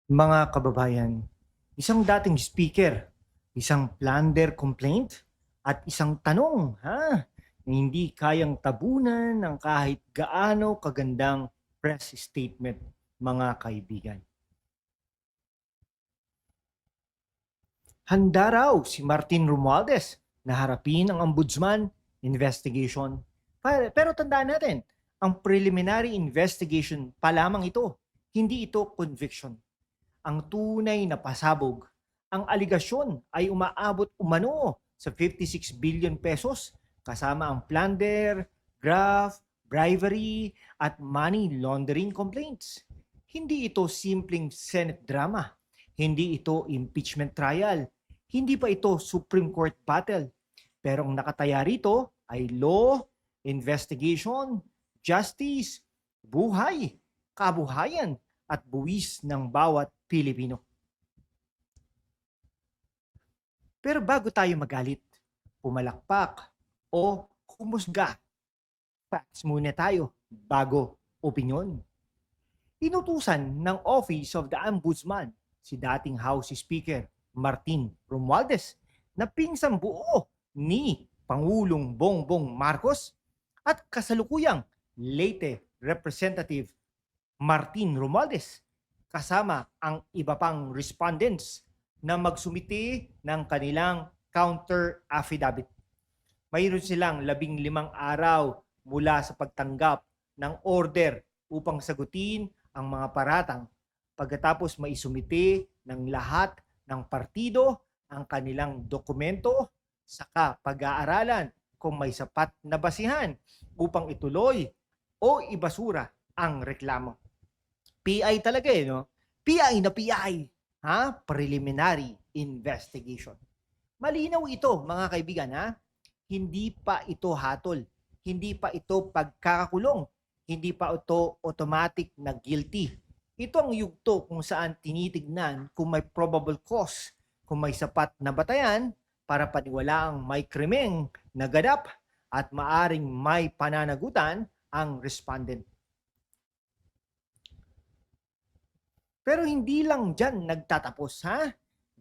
Mga kababayan, isang dating speaker, isang plunder complaint, at isang tanong na hindi kayang tabunan ng kahit gaano kagandang press statement, mga kaibigan. Handa raw si Martin Romualdez na harapin ang ombudsman investigation. Pero tandaan natin, ang preliminary investigation pa lamang ito, hindi ito conviction. Ang tunay na pasabog, ang aligasyon ay umaabot umano sa 56 billion pesos kasama ang plunder, graft, bribery at money laundering complaints. Hindi ito simpleng Senate drama. Hindi ito impeachment trial. Hindi pa ito Supreme Court battle. Pero ang nakataya rito ay law, investigation, justice, buhay, kabuhayan at buwis ng bawat Pilipino. Pero bago tayo magalit, pumalakpak o humusga, facts muna tayo bago opinyon. Inutusan ng Office of the Ombudsman si dating House Speaker Martin Romualdez na pinsang buo ni Pangulong Bongbong Marcos at kasalukuyang Leyte Representative Martin Romualdez kasama ang iba pang respondents na magsumiti ng kanilang counter affidavit. Mayroon silang 15 araw mula sa pagtanggap ng order upang sagutin ang mga paratang. Pagkatapos maisumiti ng lahat ng partido ang kanilang dokumento, saka pag-aaralan kung may sapat na basihan upang ituloy o ibasura ang reklamo. PI talaga no? PI na PI. Preliminary investigation. Malinaw ito, mga kaibigan, Hindi pa ito hatol. Hindi pa ito pagkakakulong. Hindi pa ito automatic na guilty. Ito ang yugto kung saan tinitignan kung may probable cause, kung may sapat na batayan para paniwalaang may krimeng naganap at maaring may pananagutan ang respondent. Pero hindi lang dyan nagtatapos,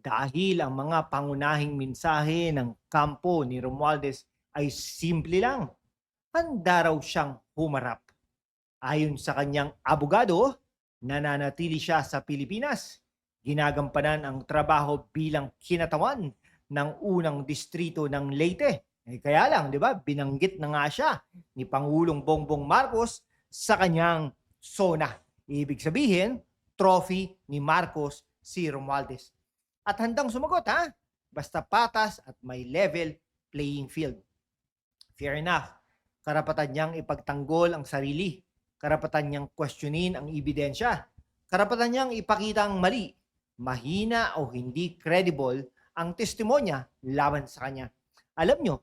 Dahil ang mga pangunahing mensahe ng kampo ni Romualdez ay simple lang. Handa raw siyang humarap. Ayon sa kanyang abogado, nananatili siya sa Pilipinas. Ginagampanan ang trabaho bilang kinatawan ng unang distrito ng Leyte. Kaya lang, di ba, binanggit na nga siya ni Pangulong Bongbong Marcos sa kanyang SONA. Ibig sabihin, trophy ni Marcos si Romualdez. At handang sumagot, Basta patas at may level playing field. Fair enough. Karapatan niyang ipagtanggol ang sarili. Karapatan niyang questionin ang ebidensya. Karapatan niyang ipakita ang mali. Mahina o hindi credible ang testimonya laban sa kanya. Alam nyo,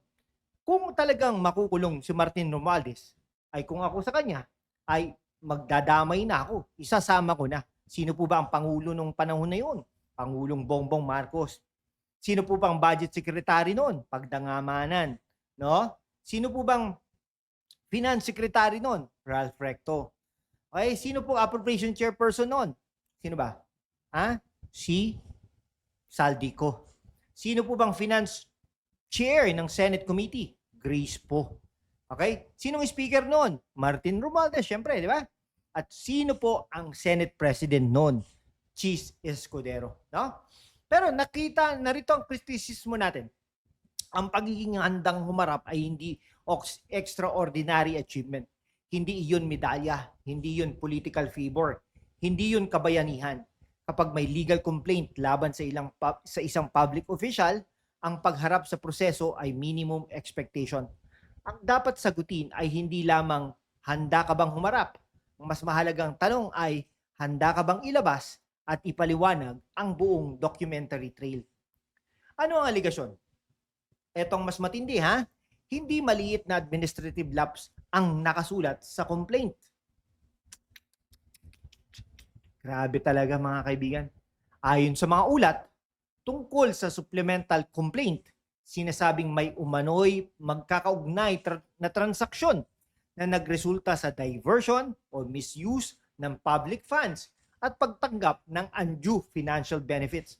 kung talagang makukulong si Martin Romualdez, ay kung ako sa kanya, ay magdadamay na ako. Isasama ko na. Sino po ba ang Pangulo nung panahon na yun? Pangulong Bongbong Marcos. Sino po bang budget secretary noon? Pagdangamanan, no? Sino po bang finance secretary noon? Ralph Recto. Okay, sino po appropriation chairperson noon? Sino ba? Si Saldico. Sino po bang finance chair ng Senate Committee? Grace po. Okay? Sinong speaker noon? Martin Romualdez, syempre, di ba? At sino po ang Senate President noon? Chis Escudero. No? Pero nakita, narito ang kritisismo natin. Ang pagiging handang humarap ay hindi extraordinary achievement. Hindi iyon medalya, hindi iyon political favor, hindi iyon kabayanihan. Kapag may legal complaint laban sa isang public official, ang pagharap sa proseso ay minimum expectation. Ang dapat sagutin ay hindi lamang handa ka bang humarap. Ang mas mahalagang tanong ay handa ka bang ilabas at ipaliwanag ang buong documentary trail. Ano ang aligasyon? Etong mas matindi, Hindi maliit na administrative lapse ang nakasulat sa complaint. Grabe talaga, mga kaibigan. Ayon sa mga ulat, tungkol sa supplemental complaint, sinasabing may umano'y magkakaugnay na transaksyon na nagresulta sa diversion o misuse ng public funds at pagtanggap ng undue financial benefits.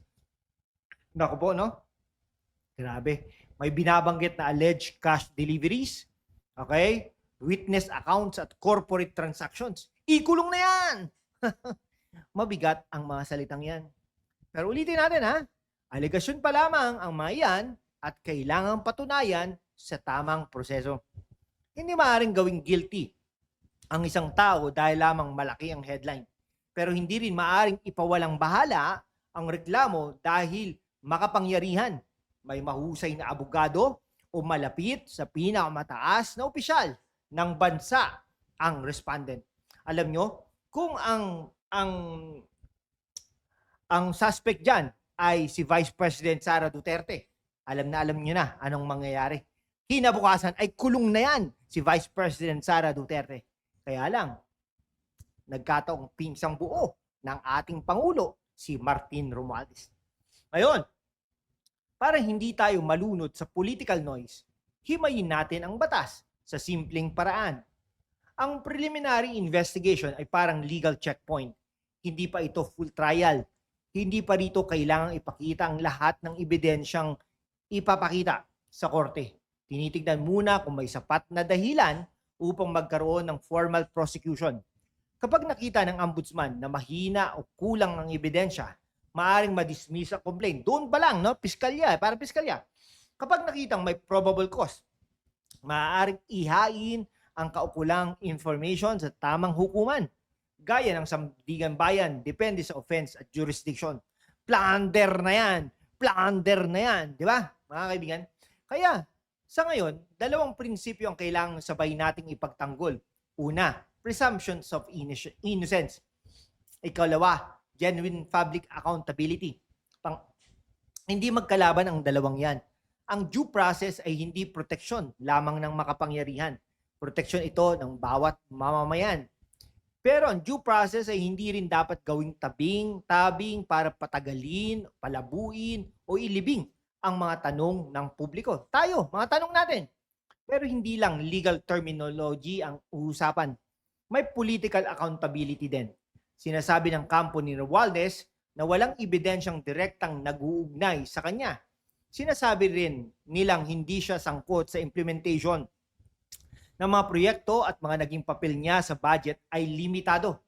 Naku po, no? Grabe. May binabanggit na alleged cash deliveries, okay? Witness accounts at corporate transactions. Ikulong na yan! Mabigat ang mga salitang yan. Pero ulitin natin ha, alegasyon pa lamang ang mga yan at kailangang patunayan sa tamang proseso. Hindi maaaring gawing guilty ang isang tao dahil lamang malaki ang headline. Pero hindi rin maaaring ipawalang bahala ang reklamo dahil makapangyarihan, may mahusay na abogado o malapit sa pinakamataas na opisyal ng bansa ang respondent. Alam nyo, kung ang suspect dyan ay si Vice President Sara Duterte, alam nyo na anong mangyayari. Kinabukasan ay kulong na yan si Vice President Sara Duterte. Kaya lang, nagkataong pinsang buo ng ating Pangulo, si Martin Romualdez. Ngayon, para hindi tayo malunod sa political noise, himayin natin ang batas sa simpleng paraan. Ang preliminary investigation ay parang legal checkpoint. Hindi pa ito full trial. Hindi pa rito kailangang ipakita ang lahat ng ebidensyang ipapakita sa korte. Tinitignan muna kung may sapat na dahilan upang magkaroon ng formal prosecution. Kapag nakita ng ombudsman na mahina o kulang ang ebidensya, maaring ma-dismiss ang complaint. Doon pa lang, no? Piskalya, para piskalya. Kapag nakitang may probable cause, maaaring ihain ang kaukulang information sa tamang hukuman. Gaya ng Sandigan Bayan, depende sa offense at jurisdiction. Plunder na yan. Plunder na yan. Di ba, mga kaibigan? Kaya, sa ngayon, dalawang prinsipyo ang kailangang sabay nating ipagtanggol. Una, presumptions of innocence. Ikalawa, genuine public accountability. Hindi magkalaban ang dalawang yan. Ang due process ay hindi proteksyon lamang ng makapangyarihan. Proteksyon ito ng bawat mamamayan. Pero ang due process ay hindi rin dapat gawing tabing para patagalin, palabuin, o ilibing ang mga tanong ng publiko. Tayo, mga tanong natin. Pero hindi lang legal terminology ang usapan. May political accountability din. Sinasabi ng kampo ni Romualdez na walang ebidensyang direktang nag-uugnay sa kanya. Sinasabi rin nilang hindi siya sangkot sa implementation ng mga proyekto at mga naging papel niya sa budget ay limitado.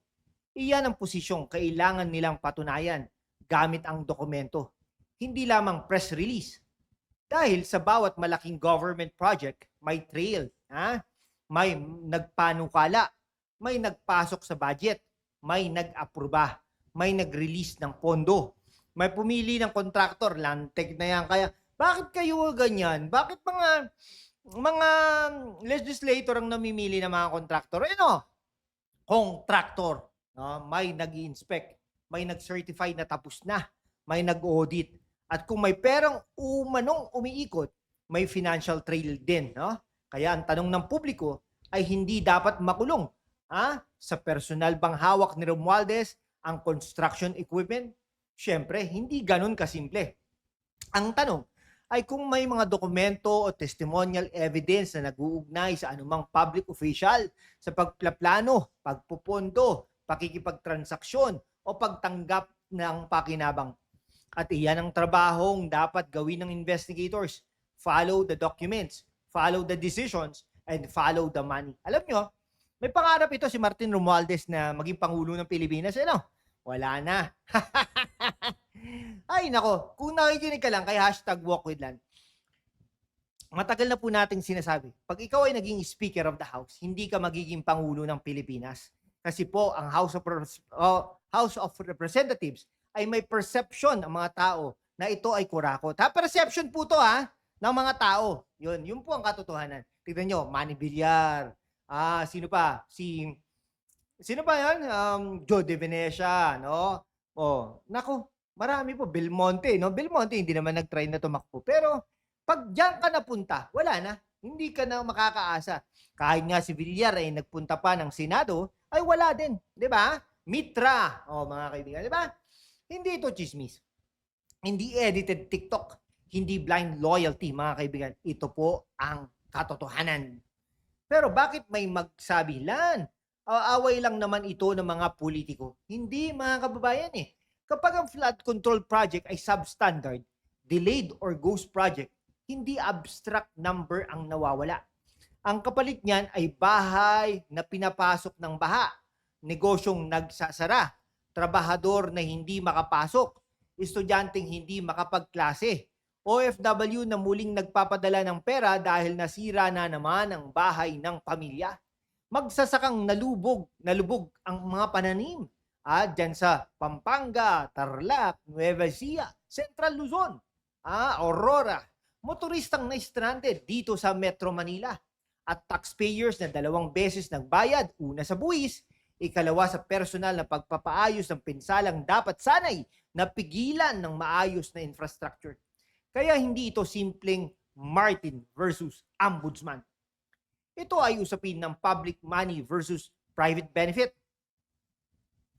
Iyan ang posisyong kailangan nilang patunayan gamit ang dokumento, hindi lamang press release. Dahil sa bawat malaking government project, may trail, may nagpanukala, may nagpasok sa budget, may nag-aproba, may nag-release ng pondo, may pumili ng kontraktor, lantek na yan. Kaya bakit kayo ganyan? Bakit mga legislator ang namimili ng mga kontraktor? Kontraktor. No? May nag-i-inspect, may nag-certify na tapos na, may nag-audit. At kung may perang umanong umiikot, may financial trail din. No? Kaya ang tanong ng publiko ay hindi dapat makulong. Sa personal bang hawak ni Romualdez ang construction equipment? Siyempre, hindi ganun kasimple. Ang tanong ay kung may mga dokumento o testimonial evidence na nag-uugnay sa anumang public official sa pagplaplano, pagpupondo, pakikipagtransaksyon o pagtanggap ng pakinabang. At iyan ang trabahong dapat gawin ng investigators. Follow the documents, follow the decisions, and follow the money. Alam nyo, may pangarap ito si Martin Romualdez na maging Pangulo ng Pilipinas. Wala na. Ay, nako. Kung nakikinig ka lang kay #WalkWithLand, matagal na po nating sinasabi, pag ikaw ay naging Speaker of the House, hindi ka magiging Pangulo ng Pilipinas. Kasi po, ang House of Representatives ay may perception ang mga tao na ito ay kurakot. Perception po to ng mga tao. Yun po ang katotohanan. Tignan nyo, Manny Villar. Sino pa? Sino pa yan? Joe De Venecia, no? Nako, marami po. Belmonte, no? Belmonte, hindi naman nag-try na tumakbo. Pero, pag diyan ka napunta, wala na. Hindi ka na makakaasa. Kahit nga si Villar ay nagpunta pa ng Senado, ay wala din. Di ba? Mitra. Mga kaibigan, di ba? Hindi ito chismis. Hindi edited TikTok. Hindi blind loyalty, mga kaibigan. Ito po ang katotohanan. Pero bakit may magsabi, Lan, Away lang naman ito ng mga politiko. Hindi, mga kababayan eh. Kapag ang flood control project ay substandard, delayed or ghost project, hindi abstract number ang nawawala. Ang kapalit niyan ay bahay na pinapasok ng baha, negosyong nagsasara, trabahador na hindi makapasok, estudyanteng hindi makapagklase, OFW na muling nagpapadala ng pera dahil nasira na naman ang bahay ng pamilya. Magsasakang nalubog ang mga pananim. Dyan sa Pampanga, Tarlac, Nueva Ecija, Central Luzon, Aurora, motoristang na-stranded dito sa Metro Manila at taxpayers na 2 beses nagbayad, una sa buwis, ikalawa sa personal na pagpapaayos ng pinsalang dapat sanay napigilan ng maayos na infrastructure. Kaya hindi ito simpleng Martin versus Ombudsman. Ito ay usapin ng public money versus private benefit,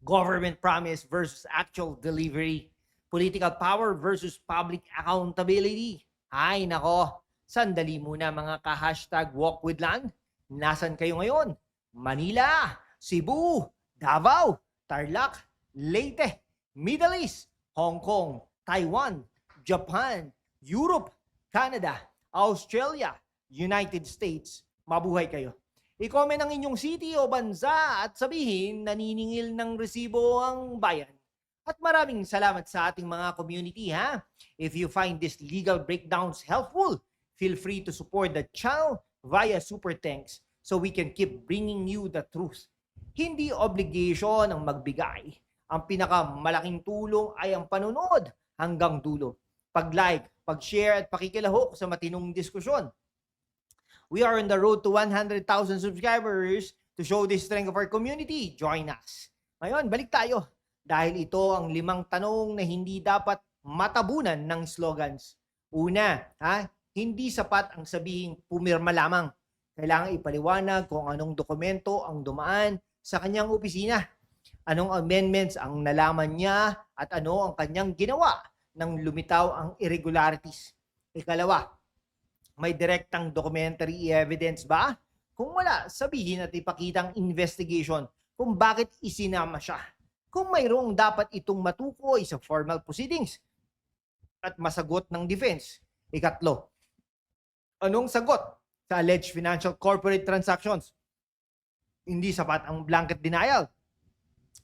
government promise versus actual delivery, political power versus public accountability. Ay nako, sandali muna mga ka-hashtag walk with land. Nasaan kayo ngayon? Manila, Cebu, Davao, Tarlac, Leyte, Middle East, Hong Kong, Taiwan, Japan, Europe, Canada, Australia, United States. Mabuhay kayo. I-comment ang inyong city o bansa at sabihin naniningil ng resibo ang bayan. At maraming salamat sa ating mga community ha. If you find this legal breakdowns helpful, feel free to support the channel via Super Thanks so we can keep bringing you the truth. Hindi obligation ang magbigay. Ang pinakamalaking tulong ay ang panunod hanggang dulo. Pag-like, pag-share at pakikilahok sa matinong diskusyon. We are on the road to 100,000 subscribers to show the strength of our community. Join us. Ngayon, balik tayo. Dahil ito ang 5 tanong na hindi dapat matabunan ng slogans. Una, hindi sapat ang sabihing pumirma lamang. Kailangan ipaliwanag kung anong dokumento ang dumaan sa kanyang opisina. Anong amendments ang nalaman niya at ano ang kanyang ginawa nang lumitaw ang irregularities. Ikalawa, may direktang documentary evidence ba? Kung wala, sabihin at ipakitang investigation kung bakit isinama siya. Kung mayroong dapat itong matukoy sa formal proceedings at masagot ng defense. Ikatlo, anong sagot sa alleged financial corporate transactions? Hindi sapat ang blanket denial.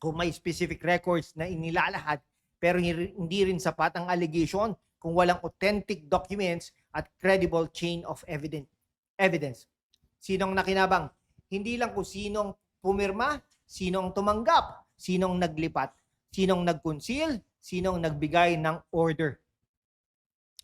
Kung may specific records na inilalahad pero hindi rin sapat ang allegation kung walang authentic documents at credible chain of evidence. Sinong nakinabang? Hindi lang kung sinong pumirma, sinong tumanggap, sinong naglipat, sinong nag-conceal, sinong nagbigay ng order.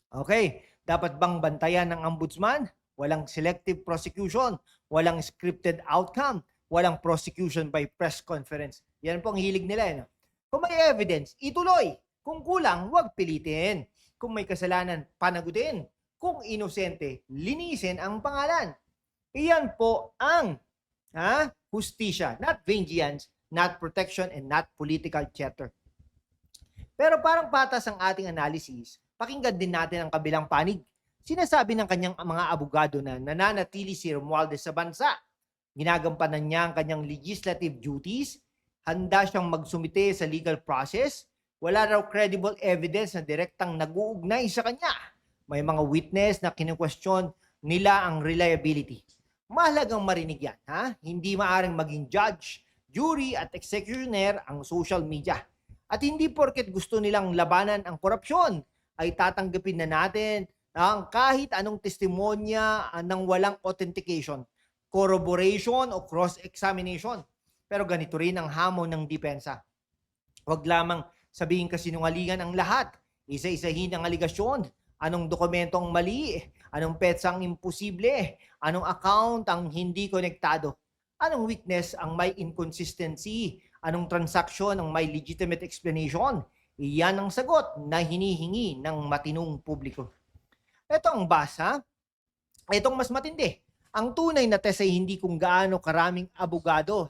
Okay, dapat bang bantayan ng ombudsman? Walang selective prosecution, walang scripted outcome, walang prosecution by press conference. Yan po ang hilig nila. Kung may evidence, ituloy. Kung kulang, huwag pilitin. Kung may kasalanan, panagutin. Kung inosente, linisin ang pangalan. Iyan po ang hustisya, not vengeance, not protection, and not political theater. Pero parang patas ang ating analysis, pakinggan din natin ang kabilang panig. Sinasabi ng kanyang mga abogado na nananatili si Romualdez sa bansa. Ginagampanan niya ang kanyang legislative duties. Handa siyang magsumite sa legal process. Wala raw credible evidence na direktang nag-uugnay sa kanya. May mga witness na kinu-question nila ang reliability. Mahalagang marinig yan. Hindi maaring maging judge, jury at executioner ang social media. At hindi porket gusto nilang labanan ang korupsyon ay tatanggapin na natin ang kahit anong testimonya ng walang authentication, corroboration o cross-examination. Pero ganito rin ang hamon ng depensa. Huwag lamang sabihin kasinungalingan ang lahat. Isa-isahin ang aligasyon. Anong dokumento ang mali? Anong petsa ang imposible? Anong account ang hindi konektado? Anong witness ang may inconsistency? Anong transaksyon ang may legitimate explanation? Iyan ang sagot na hinihingi ng matinong publiko. Ito ang basa. Itong mas matindi. Ang tunay na test ay hindi kung gaano karaming abogado,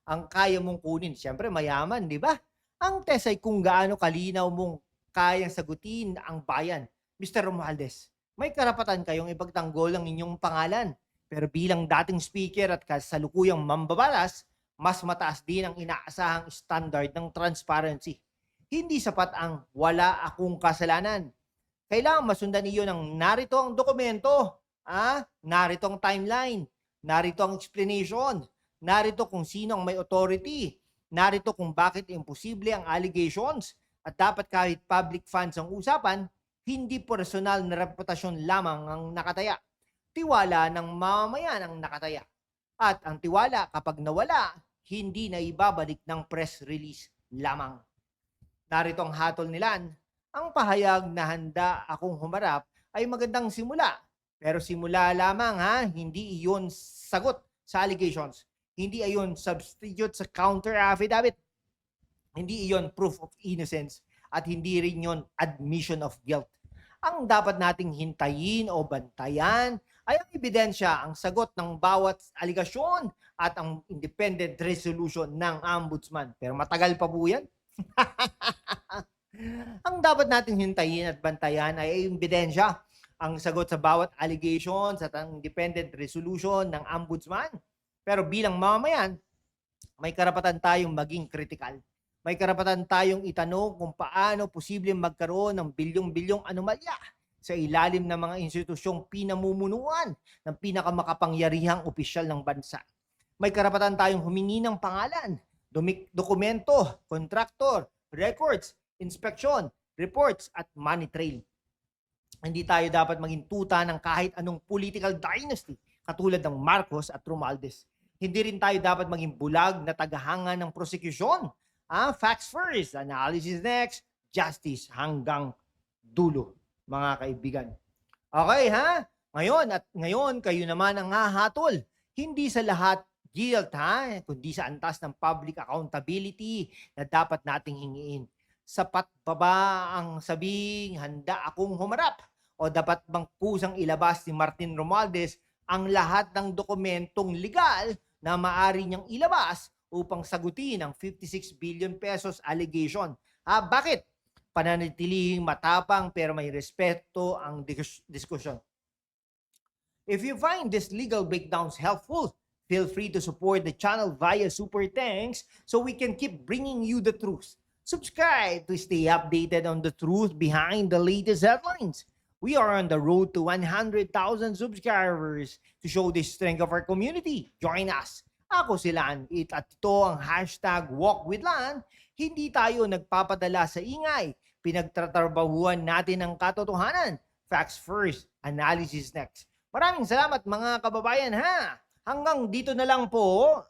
ang kaya mong kunin. Siyempre, mayaman, di ba? Ang test ay kung gaano kalinaw mong kayang sagutin ang bayan. Mr. Romualdez, may karapatan kayong ipagtanggol ang inyong pangalan. Pero bilang dating speaker at kasalukuyang mambabalas, mas mataas din ang inaasahang standard ng transparency. Hindi sapat ang wala akong kasalanan. Kailangan masundan niyo ng narito ang dokumento, narito ang timeline, narito ang explanation, narito kung sino ang may authority, narito kung bakit imposible ang allegations, at dapat kahit public funds ang usapan, hindi personal na reputasyon lamang ang nakataya. Tiwala ng mamamayan ang nakataya. At ang tiwala kapag nawala, hindi na ibabalik ng press release lamang. Narito ang hatol nilan. Ang pahayag na handa akong humarap ay magandang simula. Pero simula lamang hindi iyon sagot sa allegations. Hindi iyon substitute sa counter affidavit. Hindi iyon proof of innocence at hindi rin yon admission of guilt. Ang dapat nating hintayin o bantayan ay ang ebidensya, ang sagot ng bawat aligasyon at ang independent resolution ng ombudsman. Pero matagal pa po yan. Ang dapat nating hintayin at bantayan ay ebidensya, ang sagot sa bawat allegations at ang independent resolution ng ombudsman. Pero bilang mamamayan, may karapatan tayong maging critical. May karapatan tayong itanong kung paano posibleng magkaroon ng bilyong-bilyong anomalya sa ilalim ng mga institusyong pinamumunuan ng pinakamakapangyarihang opisyal ng bansa. May karapatan tayong humingi ng pangalan, dokumento, kontraktor, records, inspeksyon, reports, at money trail. Hindi tayo dapat maging tuta ng kahit anong political dynasty katulad ng Marcos at Romualdez. Hindi rin tayo dapat maging bulag na tagahanga ng prosekusyon. Facts first, analysis next, justice hanggang dulo, mga kaibigan. Okay Ngayon kayo naman ang hahatol. Hindi sa lahat guilt kundi sa antas ng public accountability na dapat nating hingiin. Sapat pa ba ang sabing handa akong humarap? O dapat bang kusang ilabas ni Martin Romualdez ang lahat ng dokumentong legal na maaari niyang ilabas upang sagutin ang 56 billion pesos allegation? Bakit? Pananatiling matapang pero may respeto ang diskusyon. If you find these legal breakdowns helpful, feel free to support the channel via Super Thanks so we can keep bringing you the truth. Subscribe to stay updated on the truth behind the latest headlines. We are on the road to 100,000 subscribers to show the strength of our community. Join us. Ako si Lan at ito ang #WalkWithLan. Hindi tayo nagpapadala sa ingay. Pinagtatrabahuan natin ang katotohanan. Facts first, analysis next. Maraming salamat mga kababayan Hanggang dito na lang po.